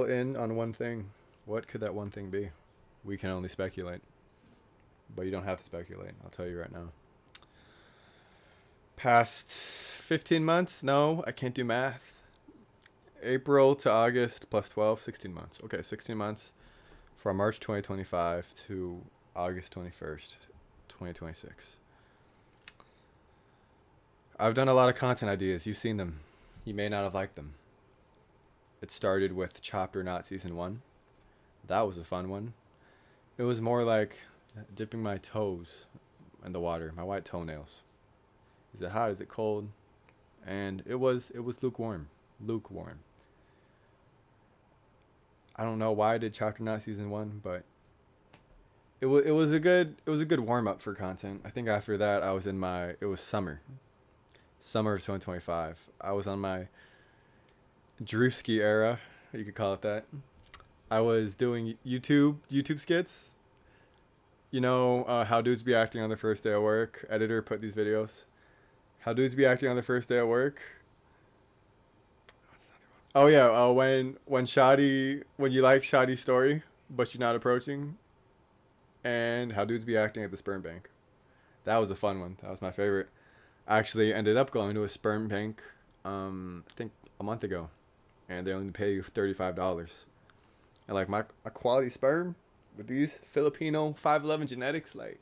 all in on one thing. What could that one thing be? We can only speculate. But you don't have to speculate. I'll tell you right now. Past 15 months? No, I can't do math. April to August plus 12, 16 months. Okay, 16 months from March 2025 to August 21st, 2026. I've done a lot of content ideas. You've seen them. You may not have liked them. It started with Chopped or Not Season 1. That was a fun one. It was more like dipping my toes in the water, my white toenails. Is it hot? Is it cold? And it was lukewarm. Lukewarm. I don't know why I did Chopped or Not Season 1, but it was a good warm up for content. I think after that it was summer of 2025. I was on my Drewski era, you could call it that. I was doing YouTube skits. You know how dudes be acting on their first day of work. Editor put these videos. How dudes be acting on their first day at work. Oh yeah, when you like Shadi's story, but you're not approaching, and how dudes be acting at the sperm bank. That was a fun one. That was my favorite. I actually ended up going to a sperm bank, I think a month ago, and they only pay you $35. And like my quality sperm with these Filipino 511 genetics, like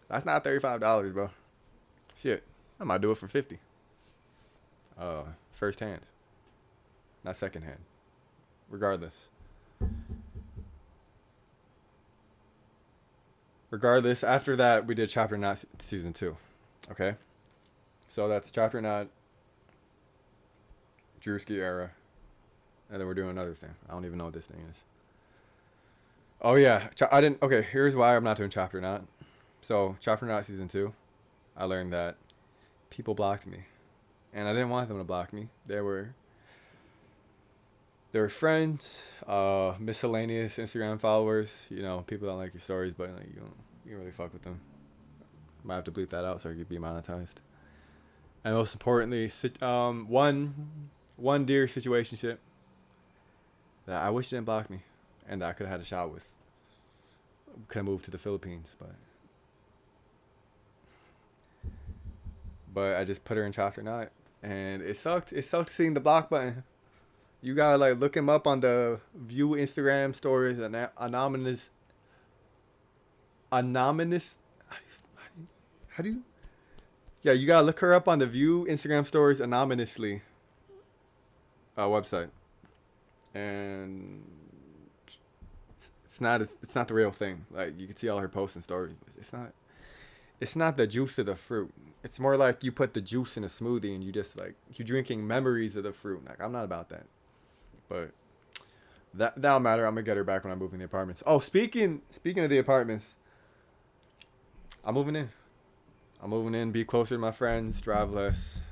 that's not $35, bro. Shit, I might do it for 50. First hand, not second hand. Regardless. After that we did Chapter Not Season 2. Okay, so that's Chapter Not Drewski era, and then we're doing another thing. I don't even know what this thing is. Oh yeah, I didn't. Okay, here's why I'm not doing Chapter Not. So Chapter Not Season 2, I learned that people blocked me, and I didn't want them to block me. They were friends, miscellaneous Instagram followers. You know, people don't like your stories, but like you don't really fuck with them. Might have to bleep that out so I could be monetized. And most importantly, one dear situationship that I wish didn't block me, and that I could have had a shot with. Could have moved to the Philippines, but I just put her in Chapter Not, and it sucked. It sucked seeing the block button. You gotta like look him up on the View Instagram stories and anonymous. How do you? Yeah, you gotta look her up on the View Instagram stories anonymously website, and it's not the real thing. Like you can see all her posts and stories. It's not the juice of the fruit. It's more like you put the juice in a smoothie and you just like you drinking memories of the fruit. Like I'm not about that. But that don't matter. I'm gonna get her back when I move in the apartments. Oh, speaking of the apartments, I'm moving in. I'm moving in. Be closer to my friends. Drive less.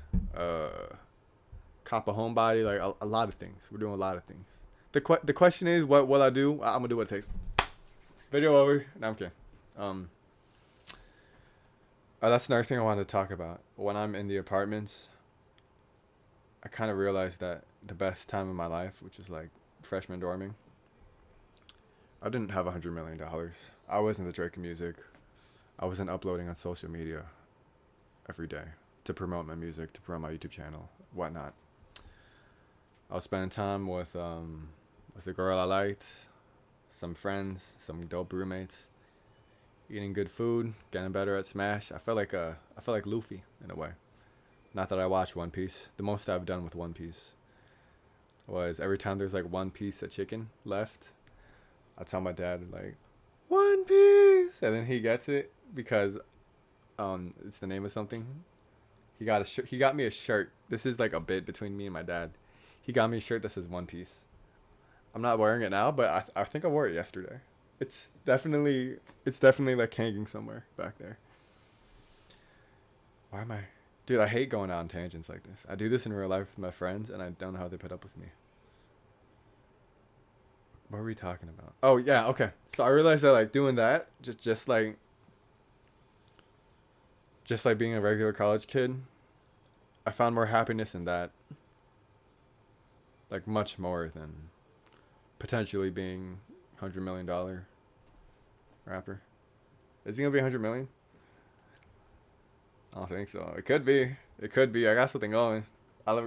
Cop a homebody. Like a lot of things. We're doing a lot of things. The question is, what will I do? I'm gonna do what it takes. Video over. No, I'm kidding. That's another thing I wanted to talk about. When I'm in the apartments, I kind of realized that the best time of my life, which is like freshman dorming, I didn't have $100 million. I wasn't the Drake of music. I wasn't uploading on social media every day to promote my music, to promote my YouTube channel, whatnot. I was spending time with a girl I liked, some friends, some dope roommates, eating good food, getting better at Smash. I felt like Luffy in a way. Not that I watch One Piece. The most I've done with One Piece was every time there's like one piece of chicken left, I tell my dad like One Piece, and then he gets it because it's the name of something. He got me a shirt. This is like a bit between me and my dad. He got me a shirt that says One Piece. I'm not wearing it now, but I think I wore it yesterday. It's definitely like hanging somewhere back there. Why am I? Dude, I hate going out on tangents like this. I do this in real life with my friends, and I don't know how they put up with me. What were we talking about? Oh, yeah, okay. So I realized that, like, doing that, just like being a regular college kid, I found more happiness in that. Like, much more than potentially being $100 million rapper. Is he gonna be 100 million? I don't think so. It could be. It could be. I got something going.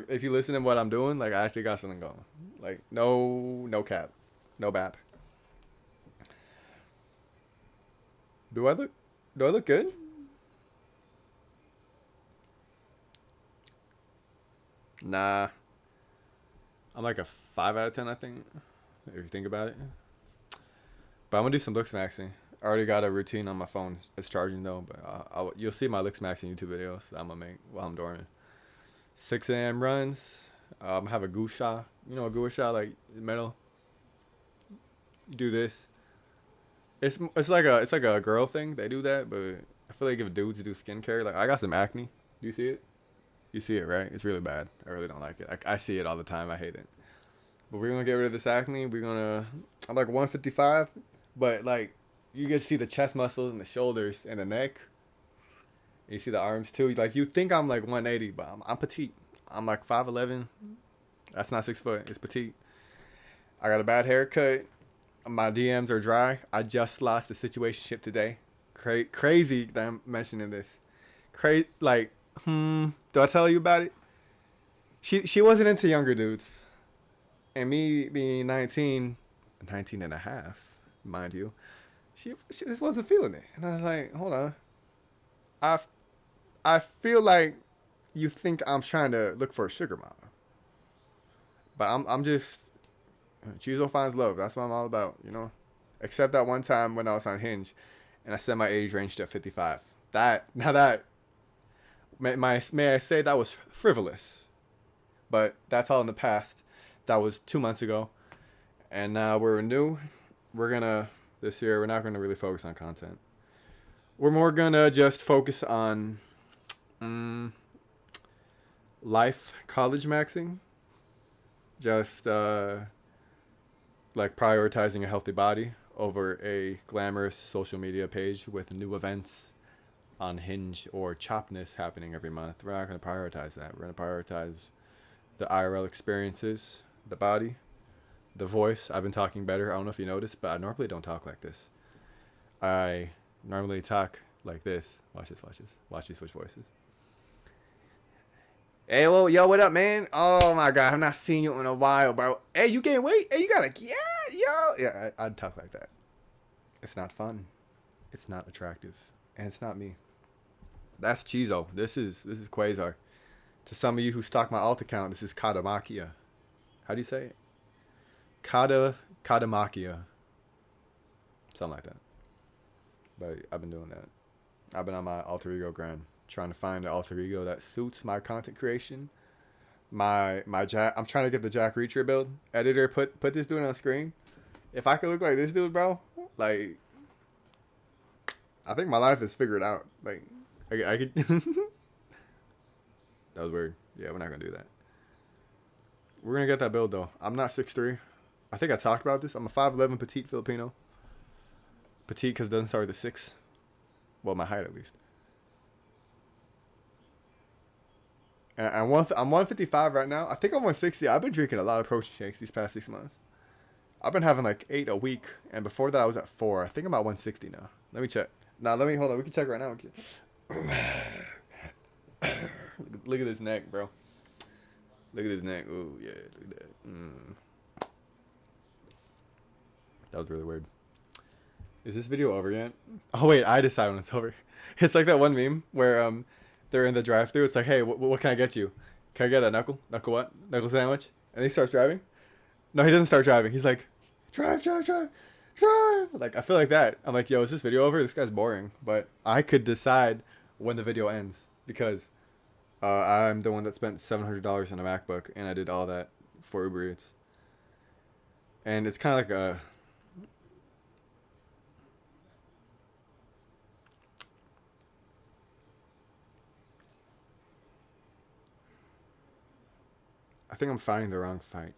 If you listen to what I'm doing, like I actually got something going. Like no cap, no bap. Do I look? Do I look good? Nah. I'm like a 5 out of 10, I think. If you think about it. But I'm gonna do some looks maxing. I already got a routine on my phone. It's charging though, but you'll see my looks maxing YouTube videos that I'm gonna make while I'm dormant. 6 a.m. runs. Have a goose shot. You know, a goose shot like middle. Do this. It's like a girl thing. They do that, but I feel like if dudes do skincare, like I got some acne. Do you see it? You see it, right? It's really bad. I really don't like it. I see it all the time. I hate it. But we're gonna get rid of this acne. I'm like 155, but like you get to see the chest muscles and the shoulders and the neck. You see the arms too. Like you think I'm like 180, but I'm petite. I'm like 5'11". That's not 6 foot. It's petite. I got a bad haircut. My DMs are dry. I just lost the situationship today. Crazy that I'm mentioning this. Like, do I tell you about it? She wasn't into younger dudes. And me being 19 and a half, mind you, she just wasn't feeling it. And I was like, hold on. I, I feel like you think I'm trying to look for a sugar mama. But I'm just Chizo finds love. That's what I'm all about, you know. Except that one time when I was on Hinge, and I said my age ranged at 55. That may I say that was frivolous, but that's all in the past. That was 2 months ago, and now we're new. This year we're not gonna really focus on content. We're more gonna just focus on life, college maxing, just like prioritizing a healthy body over a glamorous social media page with new events on Hinge or Chopness happening every month. We're not going to prioritize that. We're going to prioritize the IRL experiences, the body, the voice. I've been talking better. I don't know if you noticed, but I normally don't talk like this. I normally talk like this. Watch this. Watch me switch voices. Hey, well, yo, what up, man? Oh my God, I've not seen you in a while, bro. Hey, you gained weight? Hey, you gotta, yeah. I'd talk like that. It's not fun. It's not attractive, and it's not me. That's Chizo. This is Quasar. To some of you who stalk my alt account, this is Kadamakia. How do you say it? Kadamakia. Something like that. But I've been doing that. I've been on my alter ego grind, trying to find an alter ego that suits my content creation. I'm trying to get the Jack Reacher build. Editor, put this dude on screen. If I could look like this dude, bro, like, I think my life is figured out. Like, I could. That was weird. Yeah, we're not gonna do that. We're gonna get that build though. I'm not 6'3". I think I talked about this. I'm a 5'11" petite Filipino. Petite because it doesn't start with a 6. Well, my height at least. And I'm 155 right now. I think I'm 160. I've been drinking a lot of protein shakes these past 6 months. I've been having like 8 a week, and before that I was at 4. I think I'm at 160 now. Let me check. Hold on. We can check right now. Look at this neck, bro. Look at this neck. Ooh, yeah, look at that. That was really weird. Is this video over yet? Oh wait, I decide when it's over. It's like that one meme where they're in the drive-thru. It's like, hey, what can I get you? Can I get a knuckle what? Knuckle sandwich? And he starts driving. No, he doesn't start driving. He's like, drive. Like, I feel like that. I'm like, yo, is this video over? This guy's boring. But I could decide when the video ends because I'm the one that spent $700 on a MacBook, and I did all that for Uber Eats. And it's kind of like a... I think I'm fighting the wrong fight.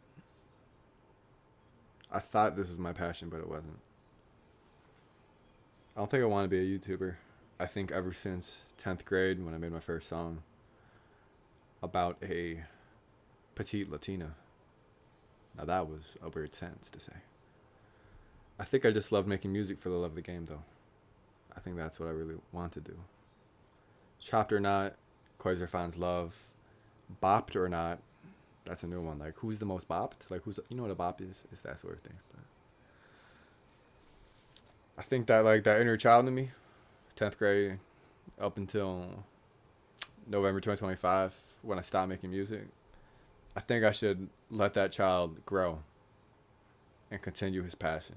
I thought this was my passion, but it wasn't. I don't think I want to be a YouTuber. I think ever since 10th grade when I made my first song about a petite Latina. Now that was a weird sentence to say. I think I just love making music for the love of the game, though. I think that's what I really want to do. Chopped or not, Quasar finds love. Bopped or not, that's a new one. Like, who's the most bopped? Like, who's, you know what a bop is? It's that sort of thing. But I think that, like, that inner child in me, 10th grade up until November 2025, when I stopped making music, I think I should let that child grow and continue his passion.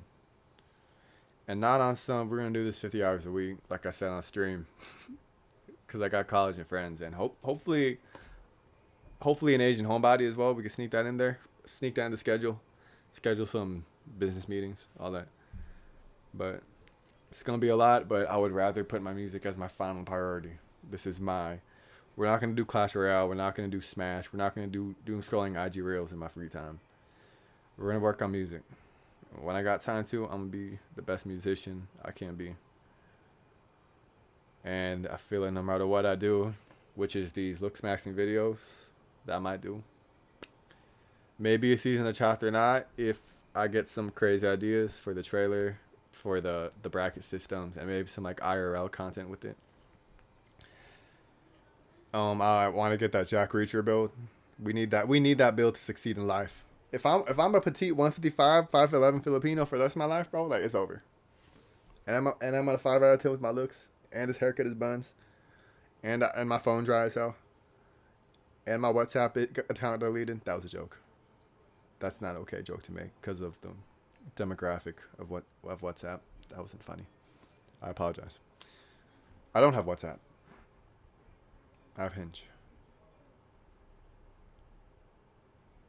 And not on some, we're going to do this 50 hours a week, like I said on stream, because I got college and friends. And hopefully an Asian homebody as well. We can sneak that in there, sneak that in the schedule some business meetings, all that. But it's going to be a lot, but I would rather put my music as my final priority. This is my, we're not going to do Clash Royale. We're not going to do Smash. We're not going to do doom scrolling IG Reels in my free time. We're going to work on music. When I got time to, I'm going to be the best musician I can be. And I feel like no matter what I do, which is these looks maxing videos that I might do, maybe a season of Chopped or not, if I get some crazy ideas for the trailer, for the bracket systems, and maybe some like IRL content with it. I want to get that Jack Reacher build. We need that. We need that build to succeed in life. If I'm a petite 155, 5'11" Filipino for the rest of my life, bro, like it's over. And I'm on a 5 out of 10 with my looks, and this haircut is buns, and my phone dry as hell, and my WhatsApp account deleted. That was a joke. That's not okay joke to make because of the demographic of WhatsApp. That wasn't funny. I apologize. I don't have WhatsApp. I have Hinge.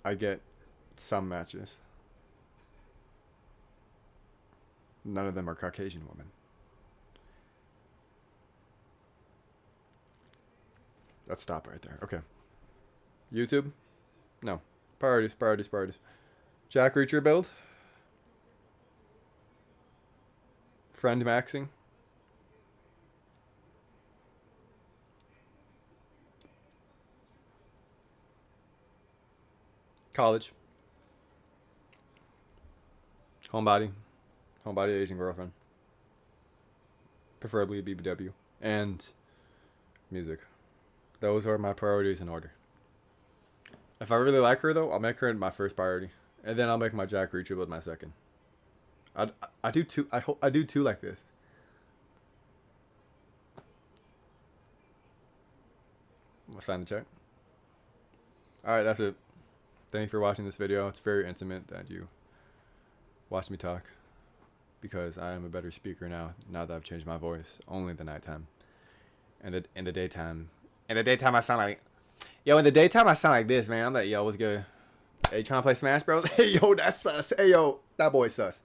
I get some matches. None of them are Caucasian women. Let's stop right there. Okay. YouTube? No. Priorities. Jack Reacher build? Friend maxing? College. Homebody. Homebody Asian girlfriend. Preferably a BBW. And music. Those are my priorities in order. If I really like her, though, I'll make her my first priority. And then I'll make my Jack Reacher build my second. I do two. I do two like this. I'll sign the check. Alright, that's it. Thank you for watching this video. It's very intimate that you watch me talk, because I am a better speaker now that I've changed my voice. Only the nighttime. And in the daytime. In the daytime I sound like, yo, in the daytime I sound like this, man. I'm like, yo, what's good? Hey, you trying to play Smash, bro? Hey, yo, that's sus. Hey, yo, that boy's sus.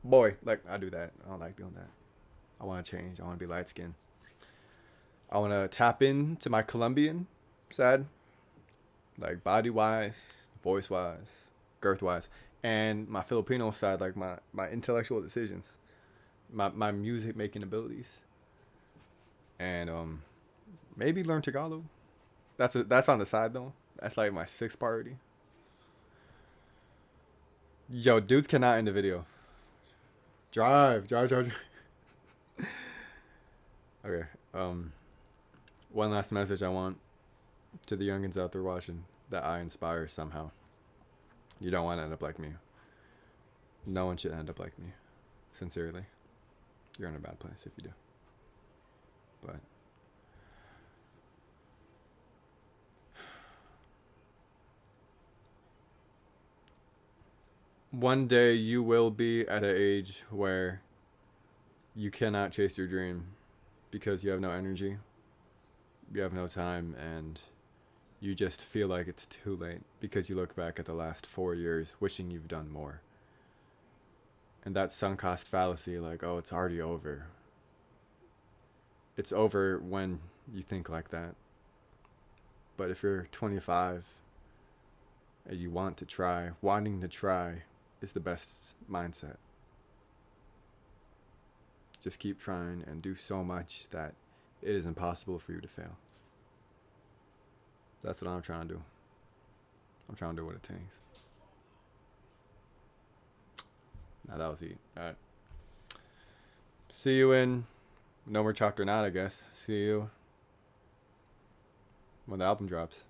Boy, like, I do that. I don't like doing that. I want to change. I want to be light skinned. I want to tap into my Colombian side, like body wise, voice wise, girth wise, and my Filipino side, like my intellectual decisions, my music making abilities, and maybe learn Tagalog. That's on the side though. That's like my sixth priority. Yo, dudes cannot end the video. Drive. Okay. One last message I want to the youngins out there watching that I inspire somehow. You don't want to end up like me. No one should end up like me. Sincerely. You're in a bad place if you do. But one day you will be at an age where you cannot chase your dream because you have no energy, you have no time, and you just feel like it's too late because you look back at the last 4 years wishing you've done more. And that sunk cost fallacy, like, oh, it's already over. It's over when you think like that. But if you're 25 and you want to try, wanting to try is the best mindset. Just keep trying and do so much that it is impossible for you to fail. That's what I'm trying to do. I'm trying to do what it takes. Nah, that was heat. All right. See you in No More Chopped or Not, I guess. See you when the album drops.